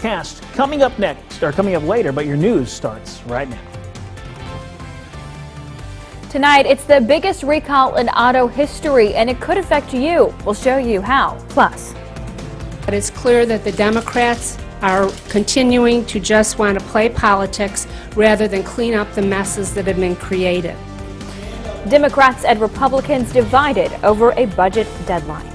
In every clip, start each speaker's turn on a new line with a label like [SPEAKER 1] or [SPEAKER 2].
[SPEAKER 1] forecast coming up later, but your news starts right now.
[SPEAKER 2] Tonight, it's the biggest recall in auto history, and it could affect you. We'll show you how. Plus,
[SPEAKER 3] but it's clear that the Democrats are continuing to just want to play politics rather than clean up the messes that have been created.
[SPEAKER 2] Democrats and Republicans divided over a budget deadline.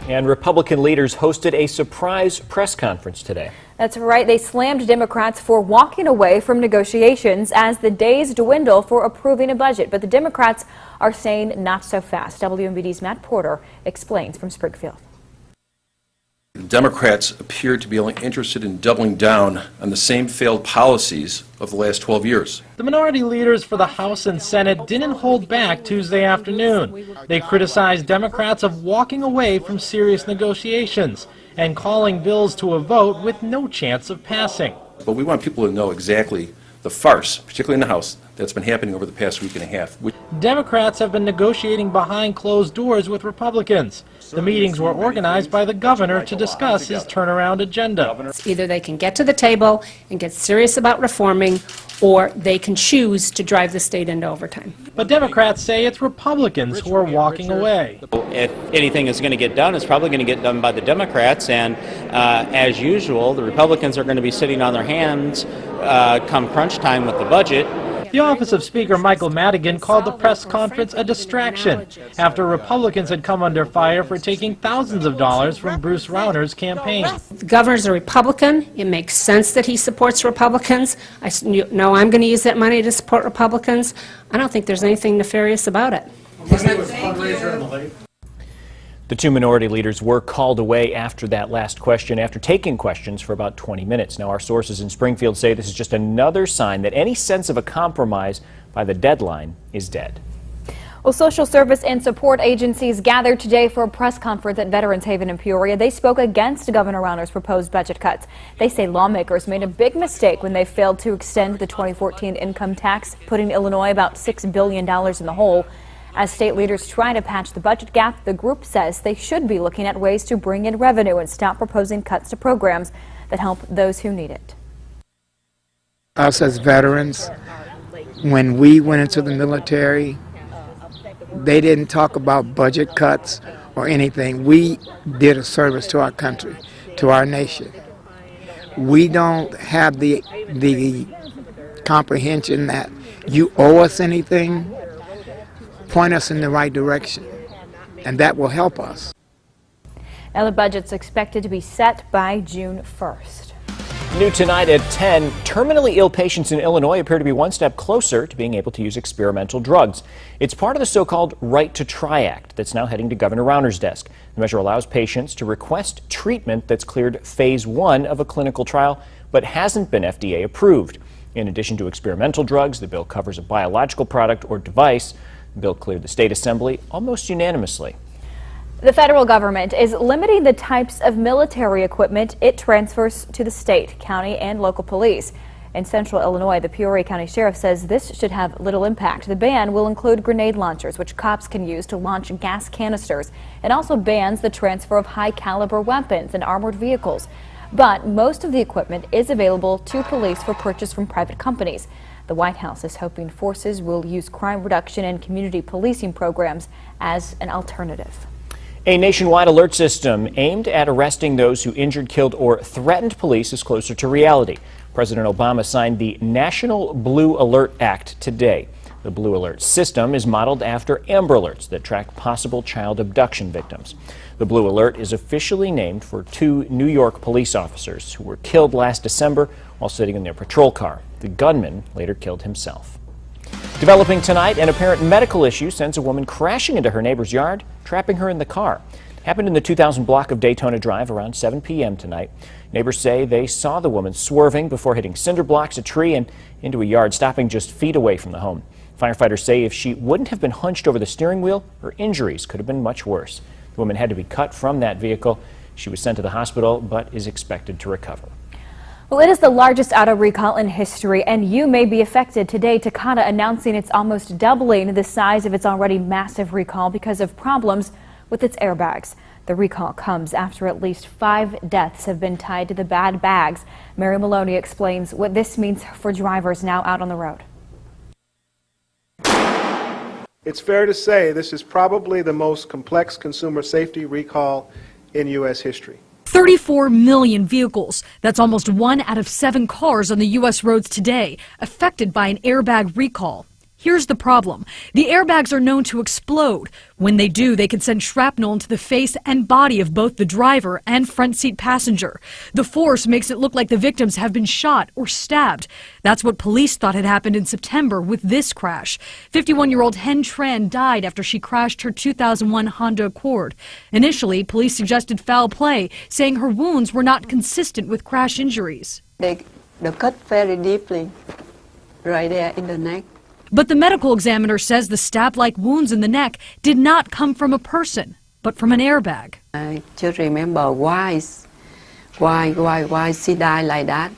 [SPEAKER 4] And Republican leaders hosted a surprise press conference today.
[SPEAKER 2] That's right. They slammed Democrats for walking away from negotiations as the days dwindle for approving a budget. But the Democrats are saying not so fast. WMBD's Matt Porter explains from Springfield.
[SPEAKER 5] The Democrats appear to be only interested in doubling down on the same failed policies of the last 12 years.
[SPEAKER 1] The minority leaders for the House and Senate didn't hold back Tuesday afternoon. They criticized Democrats of walking away from serious negotiations and calling bills to a vote with no chance of passing.
[SPEAKER 5] But we want people to know exactly the farce, particularly in the House, that's been happening over the past week and a half.
[SPEAKER 1] Democrats have been negotiating behind closed doors with Republicans. The meetings were organized by the governor to discuss his turnaround agenda.
[SPEAKER 3] Either they can get to the table and get serious about reforming, or they can choose to drive the state into overtime.
[SPEAKER 1] But Democrats say it's Republicans who are walking away.
[SPEAKER 6] If anything is going to get done, it's probably going to get done by the Democrats, and as usual, the Republicans are going to be sitting on their hands come crunch time with the budget.
[SPEAKER 1] The office of Speaker Michael Madigan called the press conference a distraction after Republicans had come under fire for taking thousands of dollars from Bruce Rauner's campaign.
[SPEAKER 3] The governor's a Republican. It makes sense that he supports Republicans. I know I'm going to use that money to support Republicans. I don't think there's anything nefarious about it.
[SPEAKER 4] The two minority leaders were called away after that last question, after taking questions for about 20 minutes. Now, our sources in Springfield say this is just another sign that any sense of a compromise by the deadline is dead.
[SPEAKER 2] Well, social service and support agencies gathered today for a press conference at Veterans Haven in Peoria. They spoke against Governor Rauner's proposed budget cuts. They say lawmakers made a big mistake when they failed to extend the 2014 income tax, putting Illinois about $6 billion in the hole. As state leaders try to patch the budget gap, the group says they should be looking at ways to bring in revenue and stop proposing cuts to programs that help those who need it.
[SPEAKER 7] Us as veterans, when we went into the military, they didn't talk about budget cuts or anything. We did a service to our country, to our nation. We don't have the comprehension that you owe us anything. Point us in the right direction, and that will help us.
[SPEAKER 2] Now the budget's expected to be set by June 1st.
[SPEAKER 4] New tonight at 10, terminally ill patients in Illinois appear to be one step closer to being able to use experimental drugs. It's part of the so-called Right to Try Act that's now heading to Governor Rauner's desk. The measure allows patients to request treatment that's cleared phase 1 of a clinical trial, but hasn't been FDA approved. In addition to experimental drugs, the bill covers a biological product or device. The bill cleared the state assembly almost unanimously.
[SPEAKER 2] The federal government is limiting the types of military equipment it transfers to the state, county, and local police. In central Illinois, the Peoria County Sheriff says this should have little impact. The ban will include grenade launchers, which cops can use to launch gas canisters. It also bans the transfer of high-caliber weapons and armored vehicles. But most of the equipment is available to police for purchase from private companies. The White House is hoping forces will use crime reduction and community policing programs as an alternative.
[SPEAKER 4] A nationwide alert system aimed at arresting those who injured, killed, or threatened police is closer to reality. President Obama signed the National Blue Alert Act today. The Blue Alert system is modeled after Amber Alerts that track possible child abduction victims. The Blue Alert is officially named for 2 New York police officers who were killed last December while sitting in their patrol car. The gunman later killed himself. Developing tonight, an apparent medical issue sends a woman crashing into her neighbor's yard, trapping her in the car. It happened in the 2000 block of Daytona Drive around 7 p.m. tonight. Neighbors say they saw the woman swerving before hitting cinder blocks, a tree, and into a yard, stopping just feet away from the home. Firefighters say if she wouldn't have been hunched over the steering wheel, her injuries could have been much worse. The woman had to be cut from that vehicle. She was sent to the hospital, but is expected to recover.
[SPEAKER 2] Well, it is the largest auto recall in history, and you may be affected. Today, Takata announcing it's almost doubling the size of its already massive recall because of problems with its airbags. The recall comes after at least 5 deaths have been tied to the bad bags. Mary Maloney explains what this means for drivers now out on the road.
[SPEAKER 8] It's fair to say this is probably the most complex consumer safety recall in U.S. history.
[SPEAKER 9] 34 million vehicles. That's almost 1 out of 7 cars on the U.S. roads today affected by an airbag recall. Here's the problem. The airbags are known to explode. When they do, they can send shrapnel into the face and body of both the driver and front seat passenger. The force makes it look like the victims have been shot or stabbed. That's what police thought had happened in September with this crash. 51-year-old Hen Tran died after she crashed her 2001 Honda Accord. Initially, police suggested foul play, saying her wounds were not consistent with crash injuries.
[SPEAKER 10] They cut very deeply, right there in the neck.
[SPEAKER 9] But the medical examiner says the stab-like wounds in the neck did not come from a person, but from an airbag.
[SPEAKER 10] I just remember why she died like that.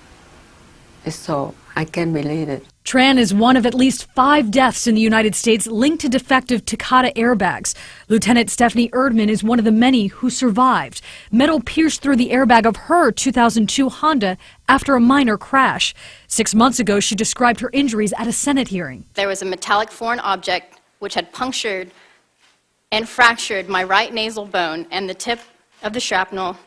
[SPEAKER 10] So I can't believe it.
[SPEAKER 9] Tran is one of at least 5 deaths in the United States linked to defective Takata airbags. Lieutenant Stephanie Erdman is one of the many who survived. Metal pierced through the airbag of her 2002 Honda after a minor crash. 6 months ago, she described her injuries at a Senate hearing.
[SPEAKER 11] There was a metallic foreign object which had punctured and fractured my right nasal bone, and the tip of the shrapnel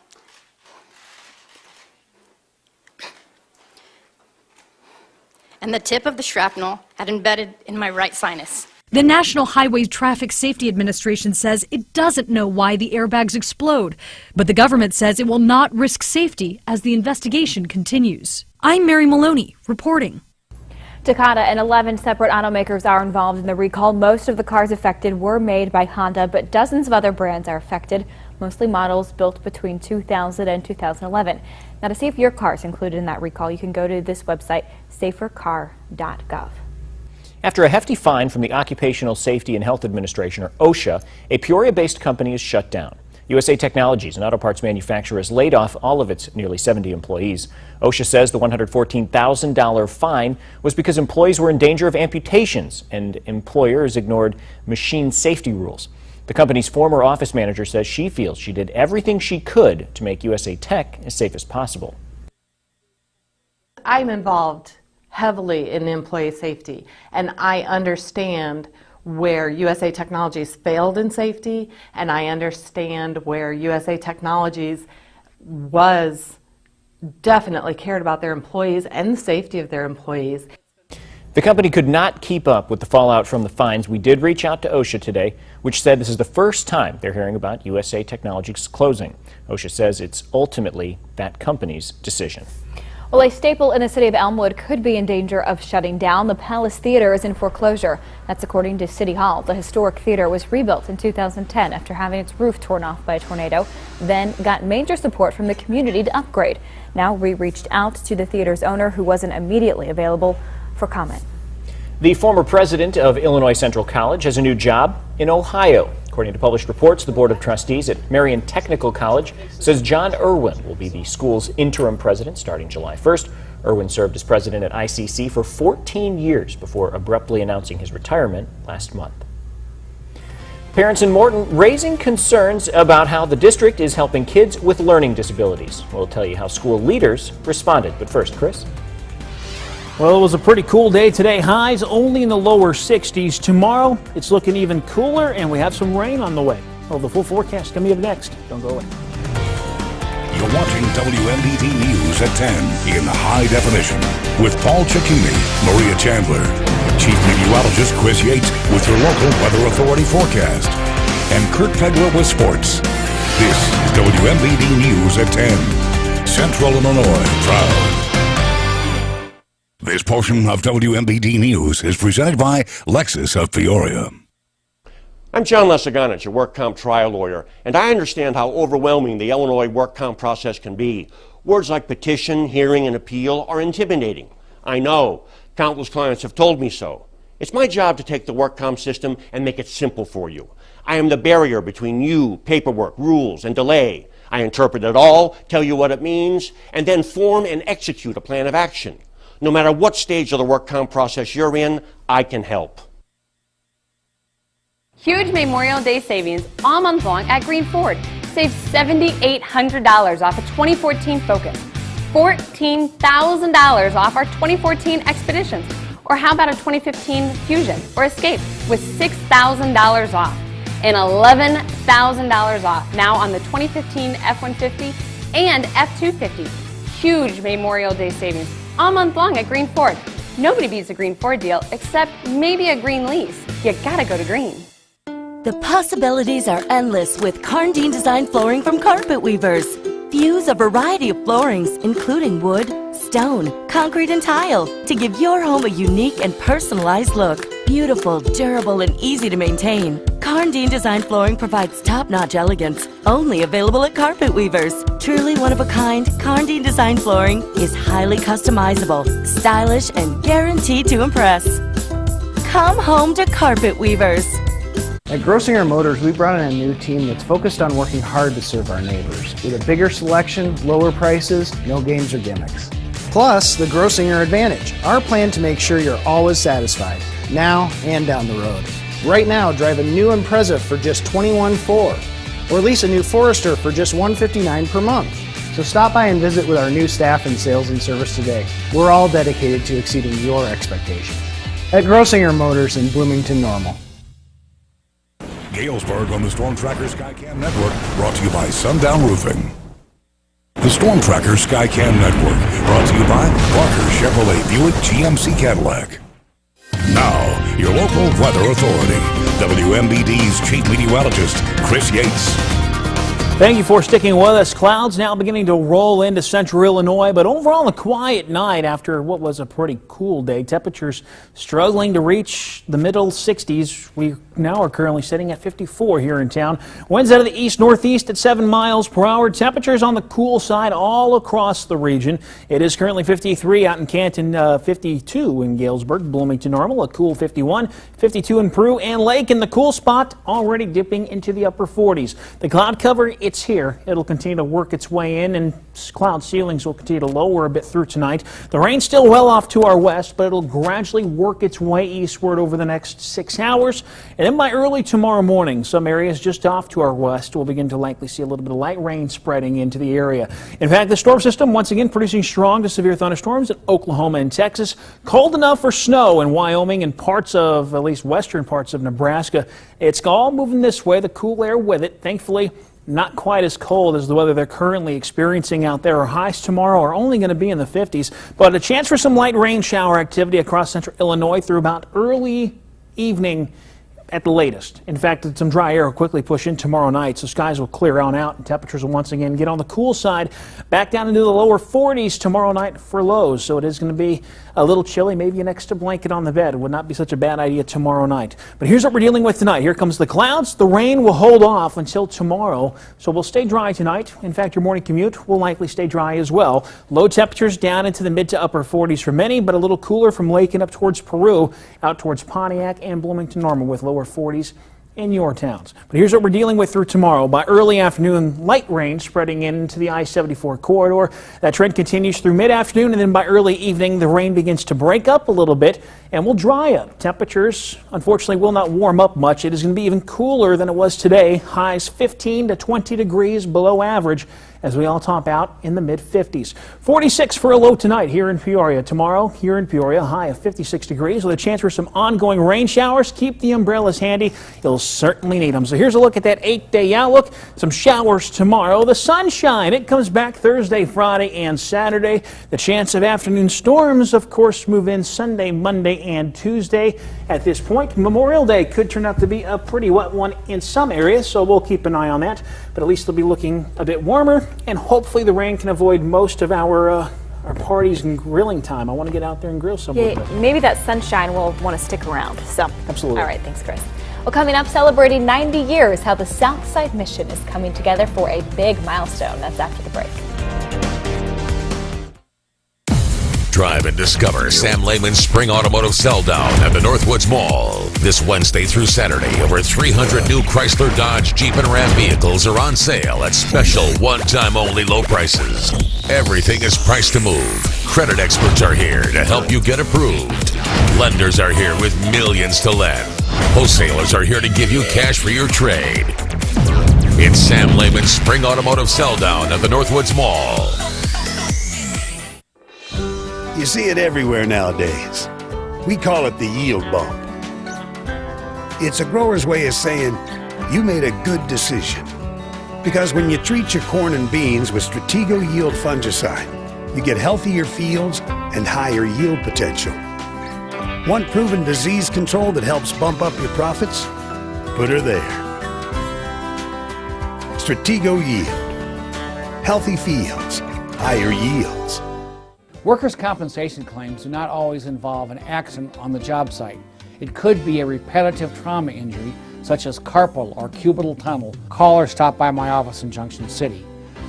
[SPEAKER 11] had embedded in my right sinus.
[SPEAKER 9] The National Highway Traffic Safety Administration says it doesn't know why the airbags explode, but the government says it will not risk safety as the investigation continues. I'm Mary Maloney, reporting.
[SPEAKER 2] Takata and 11 separate automakers are involved in the recall. Most of the cars affected were made by Honda, but dozens of other brands are affected, mostly models built between 2000 and 2011. Now, to see if your car is included in that recall, you can go to this website, safercar.gov.
[SPEAKER 4] After a hefty fine from the Occupational Safety and Health Administration, or OSHA, a Peoria-based company is shut down. USA Technologies, an auto parts manufacturer, has laid off all of its nearly 70 employees. OSHA says the $114,000 fine was because employees were in danger of amputations and employers ignored machine safety rules. The company's former office manager says she feels she did everything she could to make USA Tech as safe as possible.
[SPEAKER 12] I'm involved heavily in employee safety, and I understand where USA Technologies failed in safety, and I understand where USA Technologies was definitely cared about their employees and the safety of their employees.
[SPEAKER 4] The company could not keep up with the fallout from the fines. We did reach out to OSHA today, which said this is the first time they're hearing about USA Technologies closing. OSHA says it's ultimately that company's decision.
[SPEAKER 2] Well, a staple in the city of Elmwood could be in danger of shutting down. The Palace Theater is in foreclosure. That's according to City Hall. The historic theater was rebuilt in 2010 after having its roof torn off by a tornado, then got major support from the community to upgrade. Now we reached out to the theater's owner, who wasn't immediately available for comment.
[SPEAKER 4] The former president of Illinois Central College has a new job in Ohio. According to published reports, the Board of Trustees at Marion Technical College says John Irwin will be the school's interim president starting July 1st. Irwin served as president at ICC for 14 years before abruptly announcing his retirement last month. Parents in Morton raising concerns about how the district is helping kids with learning disabilities. We'll tell you how school leaders responded. But first, Chris.
[SPEAKER 13] Well, it was a pretty cool day today. Highs only in the lower 60s. Tomorrow, it's looking even cooler, and we have some rain on the way. Well, the full forecast coming up next. Don't go away.
[SPEAKER 14] You're watching WMBD News at 10 in high definition with Paul Cicchini, Maria Chandler, Chief Meteorologist Chris Yates with your local Weather Authority forecast, and Kurt Pegler with sports. This is WMBD News at 10. Central Illinois proud. This portion of WMBD News is presented by Lexus of Peoria.
[SPEAKER 15] I'm John Lesaganich, your work comp trial lawyer, and I understand how overwhelming the Illinois work comp process can be. Words like petition, hearing, and appeal are intimidating. I know. Countless clients have told me so. It's my job to take the work comp system and make it simple for you. I am the barrier between you, paperwork, rules, and delay. I interpret it all, tell you what it means, and then form and execute a plan of action. No matter what stage of the work comp process you're in, I can help.
[SPEAKER 16] Huge Memorial Day savings all month long at Green Ford. save $7,800 off a 2014 Focus, $14,000 off our 2014 Expeditions, or how about a 2015 Fusion or Escape with $6,000 off and $11,000 off now on the 2015 F-150 and F-250. Huge Memorial Day savings all month long at Green Ford. Nobody beats a Green Ford deal except maybe a Green lease. You gotta go to Green.
[SPEAKER 17] The possibilities are endless with Karndeen Design Flooring from Carpet Weavers. Fuse a variety of floorings, including wood, stone, concrete, and tile, to give your home a unique and personalized look. Beautiful, durable, and easy to maintain. Karndeen Design Flooring provides top-notch elegance, only available at Carpet Weavers. Truly one of a kind, Karndeen Design Flooring is highly customizable, stylish, and guaranteed to impress. Come home to Carpet Weavers.
[SPEAKER 18] At Grossinger Motors, we brought in a new team that's focused on working hard to serve our neighbors. With a bigger selection, lower prices, no games or gimmicks. Plus, the Grossinger Advantage, our plan to make sure you're always satisfied, now and down the road. Right now, drive a new Impreza for just $21,400, or lease a new Forester for just $159 per month. So stop by and visit with our new staff in sales and service today. We're all dedicated to exceeding your expectations. At Grossinger Motors in Bloomington Normal.
[SPEAKER 14] Galesburg on the Storm Tracker Skycam Network, brought to you by Sundown Roofing. The Storm Tracker Skycam Network, brought to you by Parker Chevrolet Buick GMC Cadillac. Now, your local weather authority, WMBD's chief meteorologist, Chris Yates.
[SPEAKER 13] Thank you for sticking with us. Clouds now beginning to roll into central Illinois, but overall a quiet night after what was a pretty cool day. Temperatures struggling to reach the middle 60s. We now are currently sitting at 54 here in town. Winds out of the east-northeast at 7 miles per hour. Temperatures on the cool side all across the region. It is currently 53 out in Canton, 52 in Galesburg, Bloomington Normal, a cool 51, 52 in Peru and Lake in the cool spot, already dipping into the upper 40s. The cloud cover, it's here. It'll continue to work its way in, and cloud ceilings will continue to lower a bit through tonight. The rain's still well off to our west, but it'll gradually work its way eastward over the next 6 hours. And then by early tomorrow morning, some areas just off to our west will begin to likely see a little bit of light rain spreading into the area. In fact, the storm system once again producing strong to severe thunderstorms in Oklahoma and Texas. Cold enough for snow in Wyoming and parts of, at least western parts of Nebraska. It's all moving this way, the cool air with it. Thankfully, not quite as cold as the weather they're currently experiencing out there. Our highs tomorrow are only going to be in the 50s, but a chance for some light rain shower activity across central Illinois through about early evening at the latest. In fact, some dry air will quickly push in tomorrow night, so skies will clear on out and temperatures will once again get on the cool side, back down into the lower 40s tomorrow night for lows. So it is going to be a little chilly, maybe an extra blanket on the bed. It would not be such a bad idea tomorrow night. But here's what we're dealing with tonight. Here comes the clouds. The rain will hold off until tomorrow, so we'll stay dry tonight. In fact, your morning commute will likely stay dry as well. Low temperatures down into the mid to upper 40s for many, but a little cooler from Lake and up towards Peru, out towards Pontiac and Bloomington Normal with lower 40s in your towns. But here's what we're dealing with through tomorrow. By early afternoon, light rain spreading into the I-74 corridor. That trend continues through mid-afternoon, and then by early evening, the rain begins to break up a little bit and will dry up. Temperatures, unfortunately, will not warm up much. It is going to be even cooler than it was today. Highs 15 to 20 degrees below average as we all top out in the mid-50s. 46 for a low tonight here in Peoria. Tomorrow, here in Peoria, a high of 56 degrees with a chance for some ongoing rain showers. Keep the umbrellas handy. You'll certainly need them. So here's a look at that 8-day outlook. Some showers tomorrow. The sunshine, it comes back Thursday, Friday, and Saturday. The chance of afternoon storms, of course, move in Sunday, Monday, and Tuesday. At this point, Memorial Day could turn out to be a pretty wet one in some areas, so we'll keep an eye on that. But at least it'll be looking a bit warmer, and hopefully the rain can avoid most of our parties and grilling time. I want to get out there and grill somewhere.
[SPEAKER 2] Yeah, maybe that sunshine will want to stick around. So,
[SPEAKER 13] absolutely.
[SPEAKER 2] All right, thanks, Chris. Well, coming up, celebrating 90 years, how the Southside Mission is coming together for a big milestone. That's after the break.
[SPEAKER 19] Drive and discover Sam Lehman's Spring Automotive Sell-Down at the Northwoods Mall. This Wednesday through Saturday, over 300 new Chrysler, Dodge, Jeep, and Ram vehicles are on sale at special one-time only low prices. Everything is priced to move. Credit experts are here to help you get approved. Lenders are here with millions to lend. Wholesalers are here to give you cash for your trade. It's Sam Lehman's Spring Automotive Sell Down at the Northwoods Mall.
[SPEAKER 20] You see it everywhere nowadays. We call it the yield bump. It's a grower's way of saying you made a good decision. Because when you treat your corn and beans with Stratego Yield fungicide, you get healthier fields and higher yield potential. Want proven disease control that helps bump up your profits? Put her there. Stratego Yield. Healthy fields, higher yields.
[SPEAKER 21] Workers' compensation claims do not always involve an accident on the job site. It could be a repetitive trauma injury, such as carpal or cubital tunnel. Call or stop by my office in Junction City.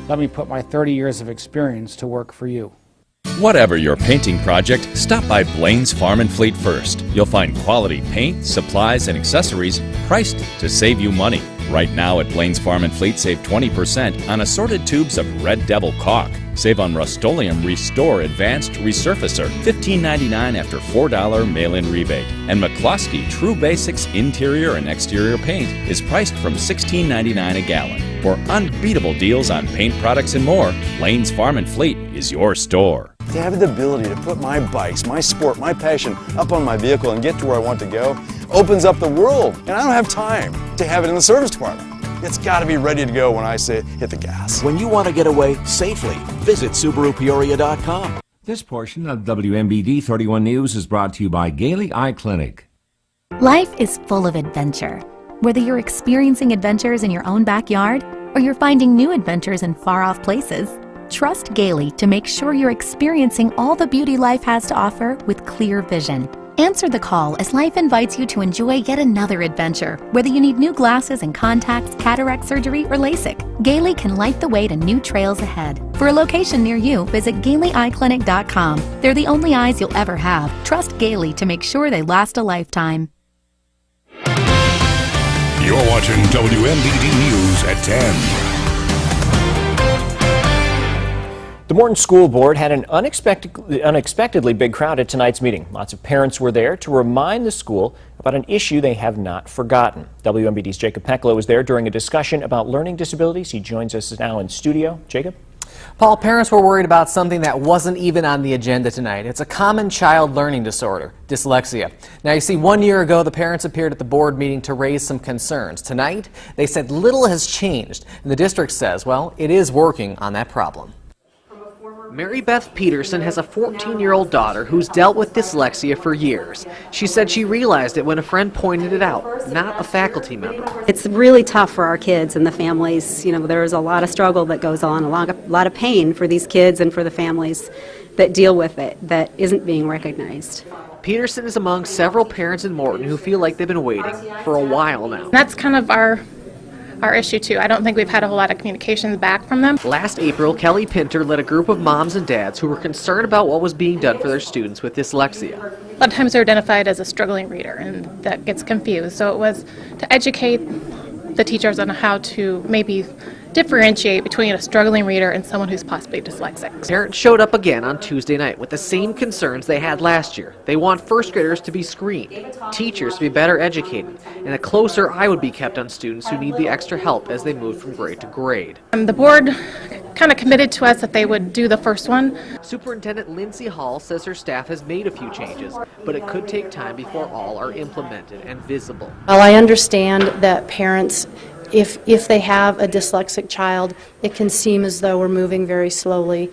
[SPEAKER 21] Let me put my 30 years of experience to work for you.
[SPEAKER 22] Whatever your painting project, stop by Blaine's Farm and Fleet first. You'll find quality paint, supplies, and accessories priced to save you money. Right now at Blaine's Farm and Fleet, save 20% on assorted tubes of Red Devil caulk. Save on Rust-Oleum Restore Advanced Resurfacer, $15.99 after $4 mail-in rebate. And McCloskey True Basics interior and exterior paint is priced from $16.99 a gallon. For unbeatable deals on paint products and more, Blaine's Farm and Fleet is your store.
[SPEAKER 23] To have the ability to put my bikes, my sport, my passion up on my vehicle and get to where I want to go opens up the world. And I don't have time to have it in the service department. It's got to be ready to go when I say hit the gas.
[SPEAKER 24] When you want to get away safely, visit SubaruPeoria.com.
[SPEAKER 25] This portion of WMBD 31 News is brought to you by Gailey Eye Clinic.
[SPEAKER 26] Life is full of adventure. Whether you're experiencing adventures in your own backyard or you're finding new adventures in far-off places, trust Gailey to make sure you're experiencing all the beauty life has to offer with clear vision. Answer the call as life invites you to enjoy yet another adventure. Whether you need new glasses and contacts, cataract surgery, or LASIK, Gailey can light the way to new trails ahead. For a location near you, visit GaileyEyeClinic.com. They're the only eyes you'll ever have. Trust Gailey to make sure they last a lifetime.
[SPEAKER 14] You're watching WMBD News at 10.
[SPEAKER 4] The Morton School Board had an unexpectedly big crowd at tonight's meeting. Lots of parents were there to remind the school about an issue they have not forgotten. WMBD's Jacob Peklo was there during a discussion about learning disabilities. He joins us now in studio. Jacob?
[SPEAKER 27] Paul, parents were worried about something that wasn't even on the agenda tonight. It's a common child learning disorder, dyslexia. Now, you see, 1 year ago, the parents appeared at the board meeting to raise some concerns. Tonight, they said little has changed, and the district says, well, it is working on that problem. Mary Beth Peterson has a 14-year-old daughter who's dealt with dyslexia for years. She said she realized it when a friend pointed it out, not a faculty member.
[SPEAKER 28] It's really tough for our kids and the families. You know, there's a lot of struggle that goes on, a lot of pain for these kids and for the families that deal with it that isn't being recognized.
[SPEAKER 27] Peterson is among several parents in Morton who feel like they've been waiting for a while now.
[SPEAKER 29] That's kind of our issue too. I don't think we've had a whole lot of communications back from them.
[SPEAKER 27] Last April, Kelly Pinter led a group of moms and dads who were concerned about what was being done for their students with dyslexia.
[SPEAKER 29] A lot of times they're identified as a struggling reader, and that gets confused. So it was to educate the teachers on how to maybe differentiate between a struggling reader and someone who's possibly dyslexic.
[SPEAKER 27] Parents showed up again on Tuesday night with the same concerns they had last year. They want first graders to be screened, teachers to be better educated, and a closer eye would be kept on students who need the extra help as they move from grade to grade.
[SPEAKER 29] The board kind of committed to us that they would do the first one.
[SPEAKER 27] Superintendent Lindsay Hall says her staff has made a few changes, but it could take time before all are implemented and visible.
[SPEAKER 28] Well, I understand that parents, if they have a dyslexic child, it can seem as though we're moving very slowly.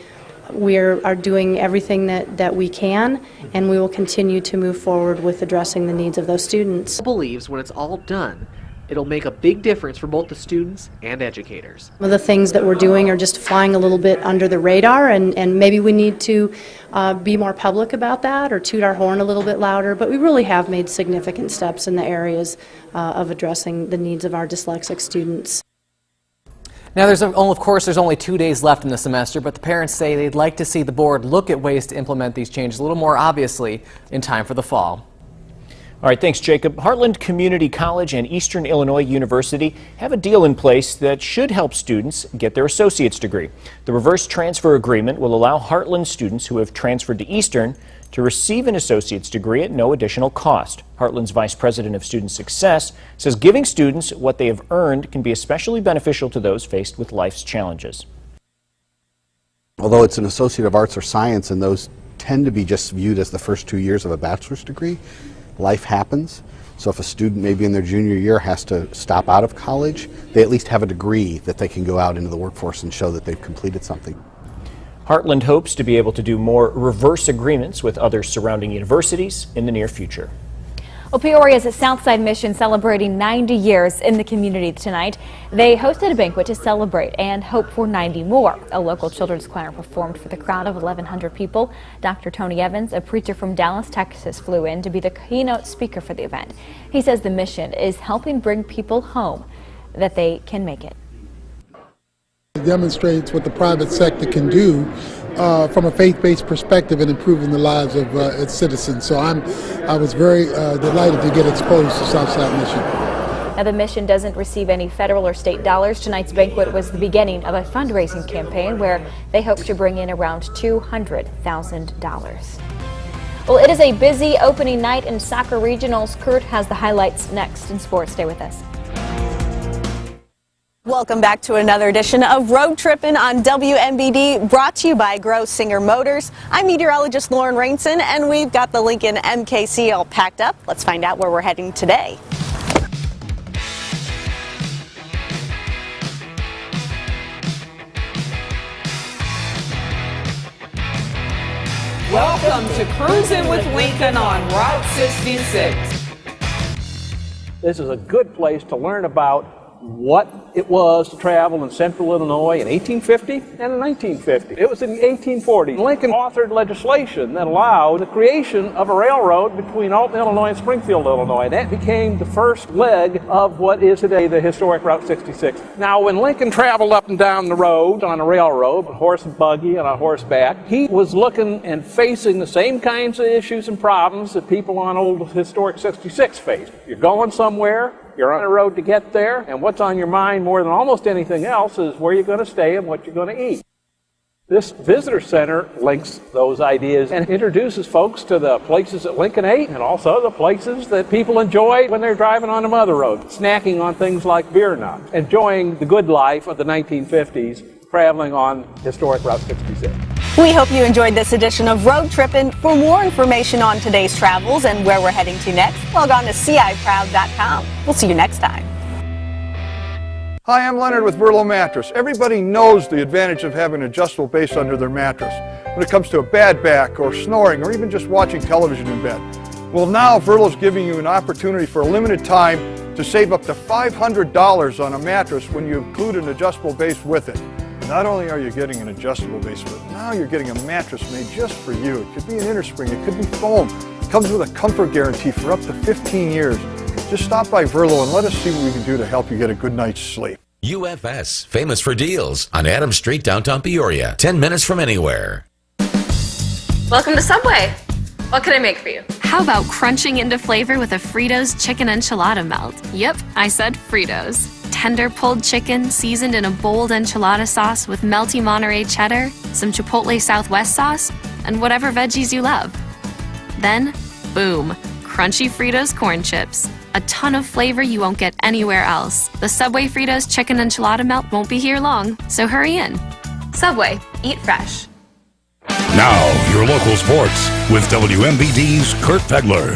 [SPEAKER 28] We are doing everything that we can, and we will continue to move forward with addressing the needs of those students.
[SPEAKER 27] Believes when it's all done, it'll make a big difference for both the students and educators.
[SPEAKER 28] Some of the things that we're doing are just flying a little bit under the radar, and maybe we need to be more public about that or toot our horn a little bit louder, but we really have made significant steps in the areas of addressing the needs of our dyslexic students.
[SPEAKER 27] Now, of course, there's only 2 days left in the semester, but the parents say they'd like to see the board look at ways to implement these changes a little more obviously in time for the fall.
[SPEAKER 4] All right, thanks, Jacob. Heartland Community College and Eastern Illinois University have a deal in place that should help students get their associate's degree. The reverse transfer agreement will allow Heartland students who have transferred to Eastern to receive an associate's degree at no additional cost. Heartland's Vice President of Student Success says giving students what they have earned can be especially beneficial to those faced with life's challenges.
[SPEAKER 1] Although it's an Associate of Arts or Science, and those tend to be just viewed as the first 2 years of a bachelor's degree, life happens. So if a student maybe in their junior year has to stop out of college, they at least have a degree that they can go out into the workforce and show that they've completed something.
[SPEAKER 4] Heartland hopes to be able to do more reverse agreements with other surrounding universities in the near future.
[SPEAKER 2] Well, Peoria's Southside Mission celebrating 90 years in the community tonight. They hosted a banquet to celebrate and hope for 90 more. A local children's choir performed for the crowd of 1,100 people. Dr. Tony Evans, a preacher from Dallas, Texas, flew in to be the keynote speaker for the event. He says the mission is helping bring people home, that they can make it.
[SPEAKER 3] It demonstrates what the private sector can do from a faith-based perspective in improving the lives of its citizens. So I was very delighted to get exposed to Southside Mission.
[SPEAKER 2] Now, the mission doesn't receive any federal or state dollars. Tonight's banquet was the beginning of a fundraising campaign where they hope to bring in around $200,000. Well, it is a busy opening night in soccer regionals. Kurt has the highlights next in sports. Stay with us.
[SPEAKER 5] Welcome back to another edition of Road Trippin' on WMBD, brought to you by Grosinger Motors. I'm meteorologist Lauren Rainson, and we've got the Lincoln MKC all packed up. Let's find out where we're heading today.
[SPEAKER 6] Welcome to Cruising with Lincoln on Route 66.
[SPEAKER 7] This is a good place to learn about what it was to travel in central Illinois in 1850 and in 1950. It was in the 1840s. Lincoln authored legislation that allowed the creation of a railroad between Alton, Illinois and Springfield, Illinois. That became the first leg of what is today the historic Route 66. Now, when Lincoln traveled up and down the road on a railroad, a horse and buggy and a horseback, he was looking and facing the same kinds of issues and problems that people on old historic 66 faced. You're going somewhere, you're on a road to get there, and what's on your mind more than almost anything else is where you're going to stay and what you're going to eat. This visitor center links those ideas and introduces folks to the places that Lincoln ate and also the places that people enjoyed when they're driving on the mother road, snacking on things like beer nuts, enjoying the good life of the 1950s, traveling on historic Route 66.
[SPEAKER 5] We hope you enjoyed this edition of Road Trippin'. For more information on today's travels and where we're heading to next, log on to ciproud.com. We'll see you next time.
[SPEAKER 8] Hi, I'm Leonard with Verlo Mattress. Everybody knows the advantage of having an adjustable base under their mattress when it comes to a bad back or snoring or even just watching television in bed. Well, now Verlo's giving you an opportunity for a limited time to save up to $500 on a mattress when you include an adjustable base with it. Not only are you getting an adjustable base, but now you're getting a mattress made just for you. It could be an innerspring, it could be foam. It comes with a comfort guarantee for up to 15 years. Just stop by Verlo and let us see what we can do to help you get a good night's sleep.
[SPEAKER 19] UFS, famous for deals on Adams Street, downtown Peoria. 10 minutes from anywhere.
[SPEAKER 9] Welcome to Subway. What can I make for you? How about crunching into flavor with a Fritos chicken enchilada melt? Yep, I said Fritos. Tender pulled chicken seasoned in a bold enchilada sauce with melty Monterey cheddar, some Chipotle Southwest sauce, and whatever veggies you love. Then, boom, crunchy Fritos corn chips. A ton of flavor you won't get anywhere else. The Subway Fritos chicken enchilada melt won't be here long, so hurry in. Subway, eat fresh.
[SPEAKER 14] Now, your local sports with WMBD's Kurt Pegler.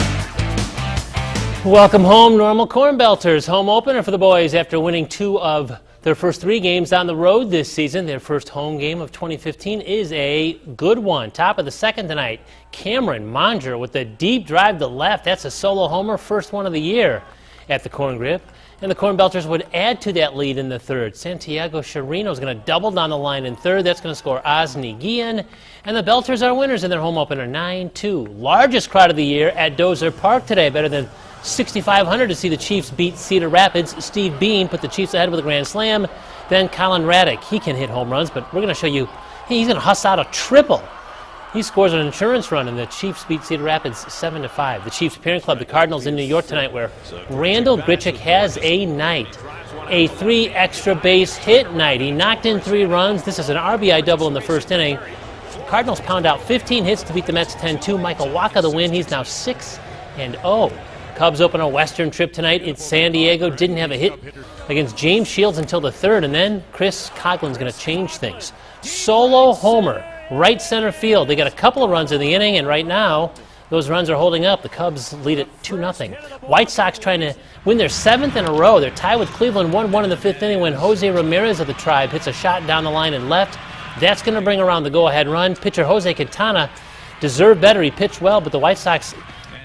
[SPEAKER 10] Welcome home, Normal Corn Belters. Home opener for the boys after winning 2 of their first 3 games on the road this season. Their first home game of 2015 is a good one. Top of the second tonight, Cameron Monger with a deep drive to left. That's a solo homer, first one of the year at the Corn Grip. And the Corn Belters would add to that lead in the third. Santiago Chirino is going to double down the line in third. That's going to score Osni Guillen. And the Belters are winners in their home opener, 9-2. Largest crowd of the year at Dozer Park today, better than 6,500 to see the Chiefs beat Cedar Rapids. Steve Bean put the Chiefs ahead with a grand slam. Then Colin Raddick, he can hit home runs, but we're going to show you, he's going to hustle out a triple. He scores an insurance run, and the Chiefs beat Cedar Rapids 7-5. The Chiefs' parent club, the Cardinals, in New York tonight, where Randall Grichuk has a night. A 3 extra base hit night. He knocked in 3 runs. This is an RBI double in the first inning. Cardinals pound out 15 hits to beat the Mets 10-2. Michael Wacha the win. He's now 6-0. Cubs open a Western trip tonight in San Diego. Didn't have a hit against James Shields until the 3rd, and then Chris Coughlin's going to change things. Solo homer, right center field. They got a couple of runs in the inning, and right now those runs are holding up. The Cubs lead it 2-0. White Sox trying to win their 7th in a row. They're tied with Cleveland 1-1 in the 5th inning when Jose Ramirez of the Tribe hits a shot down the line and left. That's going to bring around the go-ahead run. Pitcher Jose Quintana deserved better. He pitched well, but the White Sox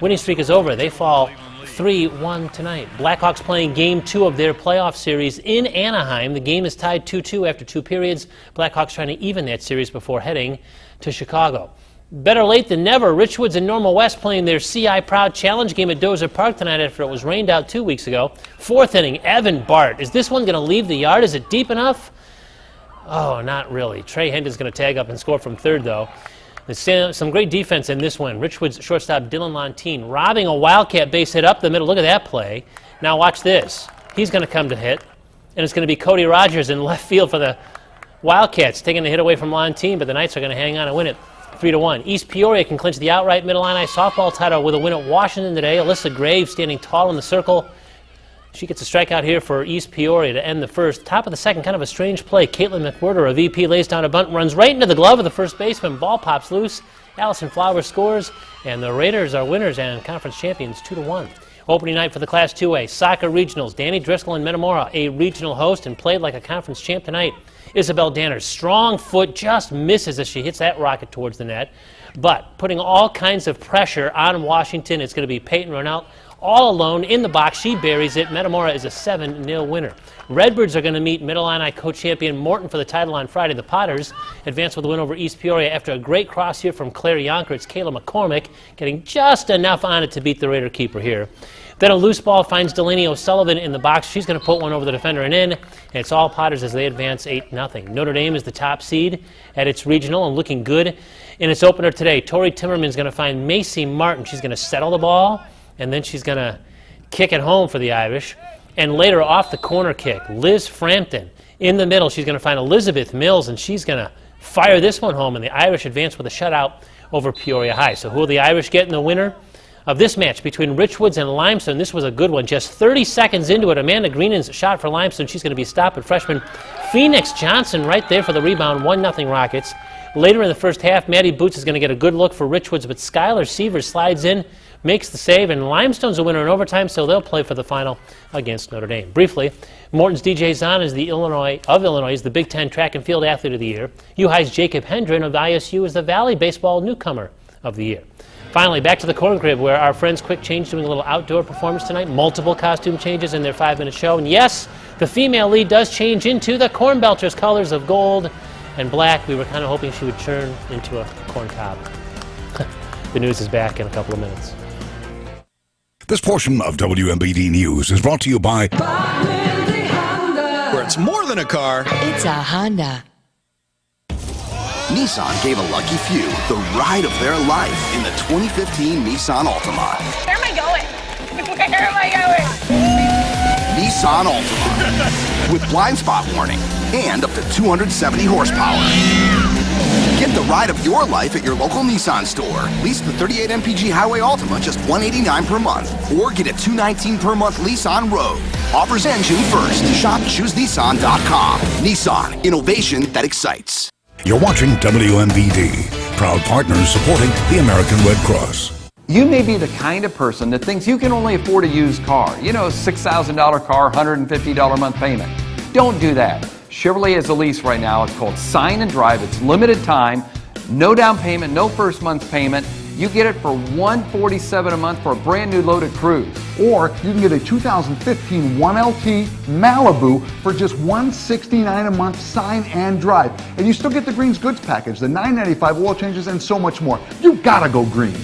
[SPEAKER 10] winning streak is over. They fall 3-1 tonight. Blackhawks playing Game 2 of their playoff series in Anaheim. The game is tied 2-2 after 2 periods. Blackhawks trying to even that series before heading to Chicago. Better late than never. Richwoods and Normal West playing their CI Proud Challenge game at Dozer Park tonight after it was rained out 2 weeks ago. 4th inning, Evan Bart. Is this one going to leave the yard? Is it deep enough? Oh, not really. Trey Hendon's going to tag up and score from 3rd, though. There's some great defense in this one. Richwoods shortstop Dylan Lontine robbing a Wildcat base hit up the middle. Look at that play. Now watch this. He's going to come to hit, and it's going to be Cody Rogers in left field for the Wildcats, taking the hit away from Lontine, but the Knights are going to hang on and win it 3-1. East Peoria can clinch the outright Mid-Illini softball title with a win at Washington today. Alyssa Graves standing tall in the circle. She gets a strikeout here for East Peoria to end the first. Top of the second, kind of a strange play. Caitlin McWhirter, a VP, lays down a bunt, runs right into the glove of the first baseman. Ball pops loose. Allison Flowers scores, and the Raiders are winners and conference champions 2-1. Opening night for the Class 2A soccer regionals. Danny Driscoll and Metamora, a regional host, and played like a conference champ tonight. Isabel Danner's strong foot just misses as she hits that rocket towards the net. But putting all kinds of pressure on Washington, it's going to be Peyton Ronalt all alone in the box. She buries it. Metamora is a 7-0 winner. Redbirds are going to meet Mid-Illini co-champion Morton for the title on Friday. The Potters advance with a win over East Peoria after a great cross here from Claire Yonker. It's Kayla McCormick getting just enough on it to beat the Raider keeper here. Then a loose ball finds Delaney O'Sullivan in the box. She's going to put one over the defender and in. And it's all Potters as they advance 8-0. Notre Dame is the top seed at its regional and looking good in its opener today. Tori Timmerman's going to find Macy Martin. She's going to settle the ball, and then she's going to kick it home for the Irish. And later, off the corner kick, Liz Frampton in the middle. She's going to find Elizabeth Mills, and she's going to fire this one home, and the Irish advance with a shutout over Peoria High. So who will the Irish get in the winner of this match between Richwoods and Limestone? This was a good one. Just 30 seconds into it, Amanda Greenan's shot for Limestone. She's going to be stopped, but freshman Phoenix Johnson right there for the rebound. 1-0 Rockets. Later in the first half, Maddie Boots is going to get a good look for Richwoods, but Skylar Seavers slides in, makes the save, and Limestone's a winner in overtime, so they'll play for the final against Notre Dame. Briefly, Morton's DJ Zahn is Illinois is the Big Ten Track and Field Athlete of the Year. U-High's Jacob Hendren of ISU is the Valley Baseball Newcomer of the Year. Finally, back to the Corn Crib, where our friends Quick Change doing a little outdoor performance tonight. Multiple costume changes in their 5-minute show. And yes, the female lead does change into the Corn Belters colors of gold and black. We were kind of hoping she would turn into a corn cob. The news is back in a couple of minutes.
[SPEAKER 14] This portion of WMBD News is brought to you by
[SPEAKER 11] Where it's more than a car.
[SPEAKER 12] It's a Honda.
[SPEAKER 24] Nissan gave a lucky few the ride of their life in the 2015 Nissan Altima.
[SPEAKER 12] Where am I going? Where am I going?
[SPEAKER 24] Nissan Altima with blind spot warning and up to 270 horsepower. Get the ride of your life at your local Nissan store. Lease the 38 MPG Highway Altima just $189 per month, or get a $219 per month lease on road. Offers end June 1st. Shop ChooseNissan.com. Nissan, innovation that excites.
[SPEAKER 14] You're watching WMBD, proud partners supporting the American Red Cross.
[SPEAKER 13] You may be the kind of person that thinks you can only afford a used car. You know, $6,000 car, $150 a month payment. Don't do that. Chevrolet has a lease right now. It's called Sign and Drive. It's limited time, no down payment, no first month's payment. You get it for $147 a month for a brand new loaded Cruze.
[SPEAKER 15] Or you can get a 2015 1LT Malibu for just $169 a month, Sign and Drive. And you still get the Green's Goods package, the $9.95 oil changes, and so much more. You gotta go green.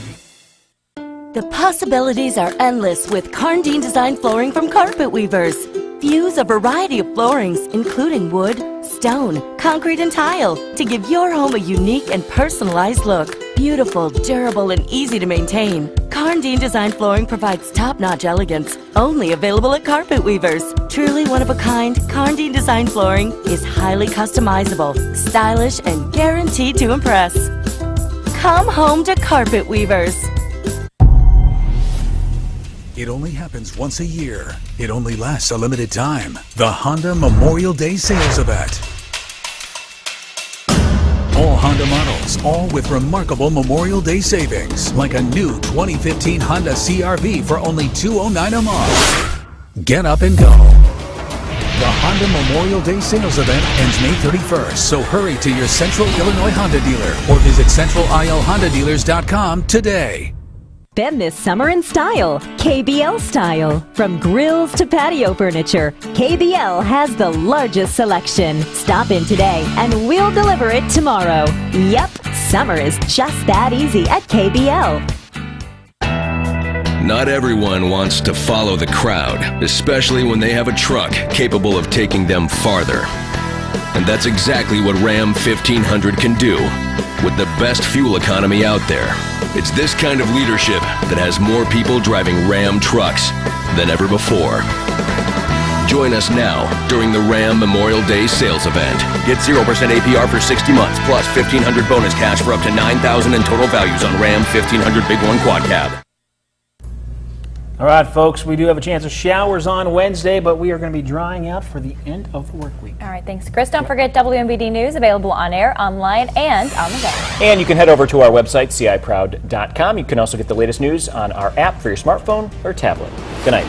[SPEAKER 16] The possibilities are endless with Karndine Design flooring from Carpet Weavers. Fuse a variety of floorings, including wood, stone, concrete, and tile, to give your home a unique and personalized look. Beautiful, durable, and easy to maintain, Karndine Design Flooring provides top-notch elegance, only available at Carpet Weavers. Truly one of a kind, Karndine Design Flooring is highly customizable, stylish, and guaranteed to impress. Come home to Carpet Weavers.
[SPEAKER 14] It only happens once a year. It only lasts a limited time. The Honda Memorial Day Sales Event. All Honda models, all with remarkable Memorial Day savings, like a new 2015 Honda CR-V for only $209 a month. Get up and go. The Honda Memorial Day Sales Event ends May 31st, so hurry to your Central Illinois Honda dealer or visit centralilhondadealers.com today.
[SPEAKER 11] Spend this summer in style, KBL style. From grills to patio furniture, KBL has the largest selection. Stop in today and we'll deliver it tomorrow. Yep, summer is just that easy at KBL.
[SPEAKER 17] Not everyone wants to follow the crowd, especially when they have a truck capable of taking them farther. And that's exactly what Ram 1500 can do, with the best fuel economy out there. It's this kind of leadership that has more people driving Ram trucks than ever before. Join us now during the Ram Memorial Day Sales Event. Get 0% APR for 60 months, plus $1,500 bonus cash for up to $9,000 in total values on Ram 1500 Big One Quad Cab.
[SPEAKER 4] All right, folks, we do have a chance of showers on Wednesday, but we are going to be drying out for the end of the work week.
[SPEAKER 2] All right, thanks, Chris. Don't forget WMBD News available on air, online, and on the go.
[SPEAKER 4] And you can head over to our website, ciproud.com. You can also get the latest news on our app for your smartphone or tablet. Good night.